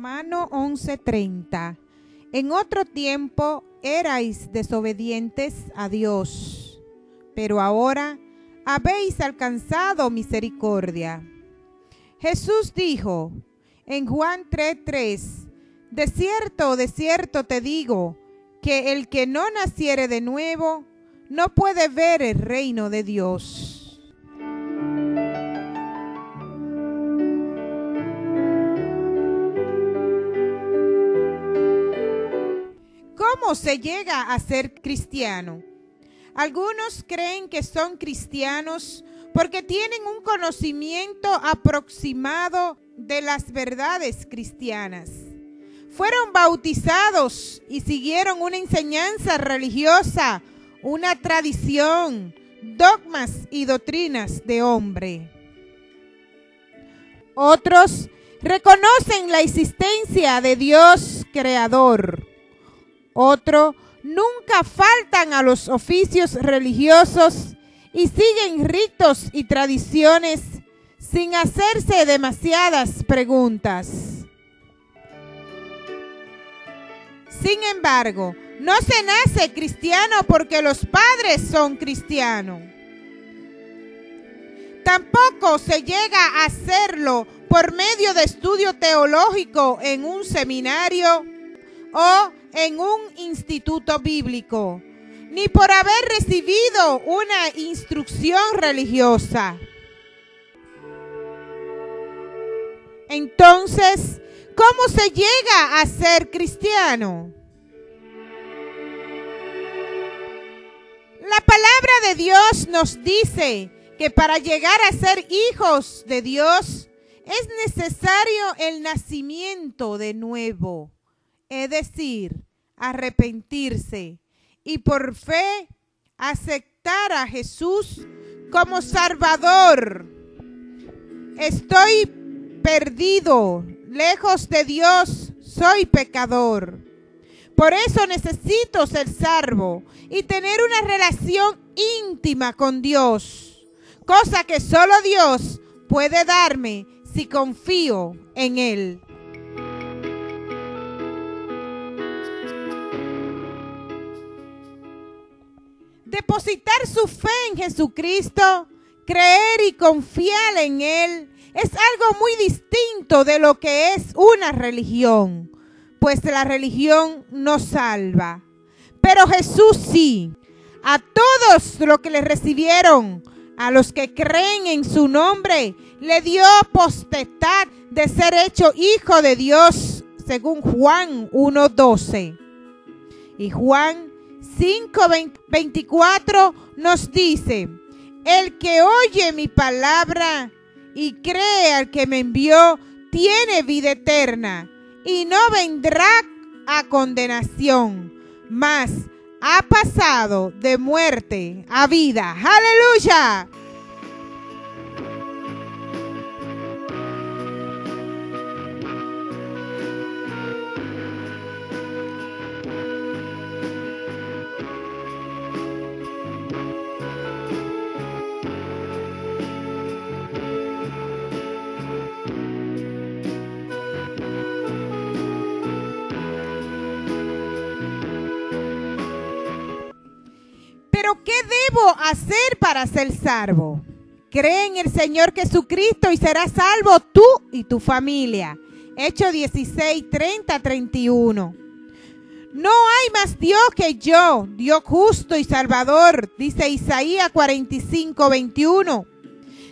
Romano 11:30. En otro tiempo erais desobedientes a Dios, pero ahora habéis alcanzado misericordia. Jesús dijo en Juan 3:3, de cierto te digo, que el que no naciere de nuevo no puede ver el reino de Dios. ¿Cómo se llega a ser cristiano? Algunos creen que son cristianos porque tienen un conocimiento aproximado de las verdades cristianas. Fueron bautizados y siguieron una enseñanza religiosa, una tradición, dogmas y doctrinas de hombre. Otros reconocen la existencia de Dios creador. Otros nunca faltan a los oficios religiosos y siguen ritos y tradiciones sin hacerse demasiadas preguntas. Sin embargo, no se nace cristiano porque los padres son cristianos. Tampoco se llega a hacerlo por medio de estudio teológico en un seminario o en un instituto bíblico, ni por haber recibido una instrucción religiosa. Entonces, ¿cómo se llega a ser cristiano? La palabra de Dios nos dice que para llegar a ser hijos de Dios es necesario el nacimiento de nuevo, es decir, arrepentirse y por fe aceptar a Jesús como Salvador. Estoy perdido, lejos de Dios, soy pecador. Por eso necesito ser salvo y tener una relación íntima con Dios, cosa que solo Dios puede darme si confío en Él. Depositar su fe en Jesucristo, creer y confiar en Él es algo muy distinto de lo que es una religión, pues la religión no salva. Pero Jesús sí. A todos los que le recibieron, a los que creen en su nombre, le dio potestad de ser hecho hijo de Dios, según Juan 1:12. Y Juan 5:24 nos dice: el que oye mi palabra y cree al que me envió, tiene vida eterna y no vendrá a condenación, mas ha pasado de muerte a vida. ¡Aleluya! ¿Pero qué debo hacer para ser salvo? Cree en el Señor Jesucristo y serás salvo tú y tu familia. Hechos 16:30-31. No hay más Dios que yo, Dios justo y salvador, dice Isaías 45:21.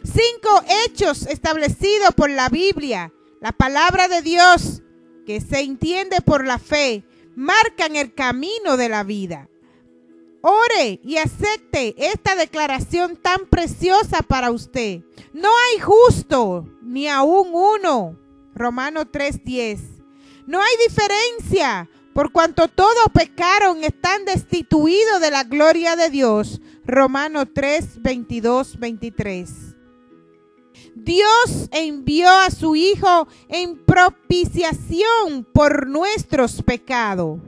5 hechos establecidos por la Biblia, la palabra de Dios, que se entiende por la fe, marcan el camino de la vida. Ore y acepte esta declaración tan preciosa para usted. No hay justo, ni aún uno. Romanos 3:10. No hay diferencia, por cuanto todos pecaron, están destituidos de la gloria de Dios. Romanos 3:22-23. Dios envió a su Hijo en propiciación por nuestros pecados.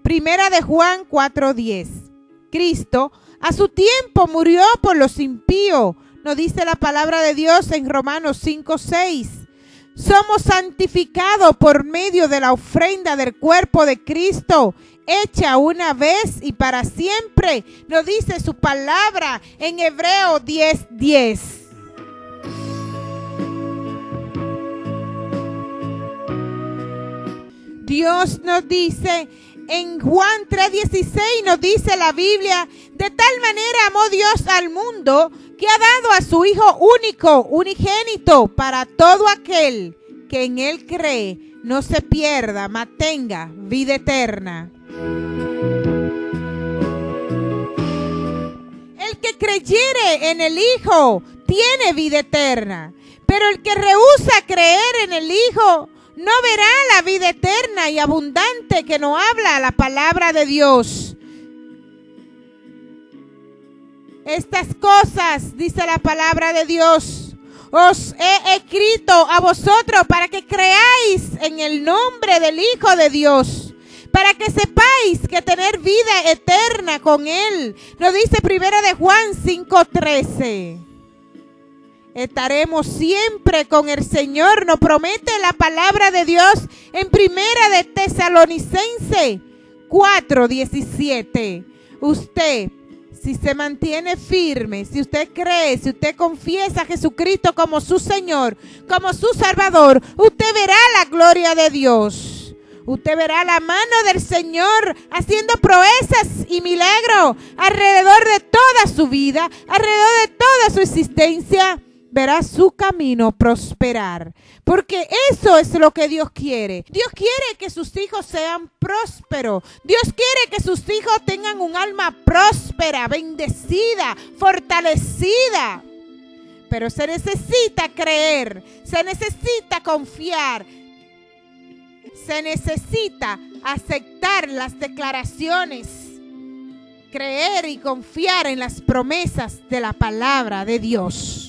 Primera de Juan 4:10. Cristo a su tiempo murió por los impíos, nos dice la palabra de Dios en Romanos 5:6. somos santificados por medio de la ofrenda del cuerpo de Cristo, hecha una vez y para siempre. Nos dice su palabra en Hebreos 10:10. Dios nos dice en Juan 3:16, nos dice la Biblia: de tal manera amó Dios al mundo que ha dado a su Hijo único, unigénito, para todo aquel que en Él cree no se pierda, mas tenga vida eterna. El que creyere en el Hijo tiene vida eterna, pero el que rehúsa creer en el Hijo no verá la vida eterna y abundante que nos habla la palabra de Dios. Estas cosas, dice la palabra de Dios, os he escrito a vosotros para que creáis en el nombre del Hijo de Dios, para que sepáis que tener vida eterna con Él. Nos dice Primera de Juan 5:13. Estaremos siempre con el Señor, nos promete la palabra de Dios en Primera de Tesalonicenses 4:17. Usted, si se mantiene firme, si usted cree, si usted confiesa a Jesucristo como su Señor, como su Salvador, usted verá la gloria de Dios. Usted verá la mano del Señor haciendo proezas y milagros alrededor de toda su vida, alrededor de toda su existencia. Verá su camino prosperar, porque eso es lo que Dios quiere. Dios quiere que sus hijos sean prósperos. Dios quiere que sus hijos tengan un alma próspera, bendecida, fortalecida. Pero se necesita creer, se necesita confiar, se necesita aceptar las declaraciones, creer y confiar en las promesas de la palabra de Dios.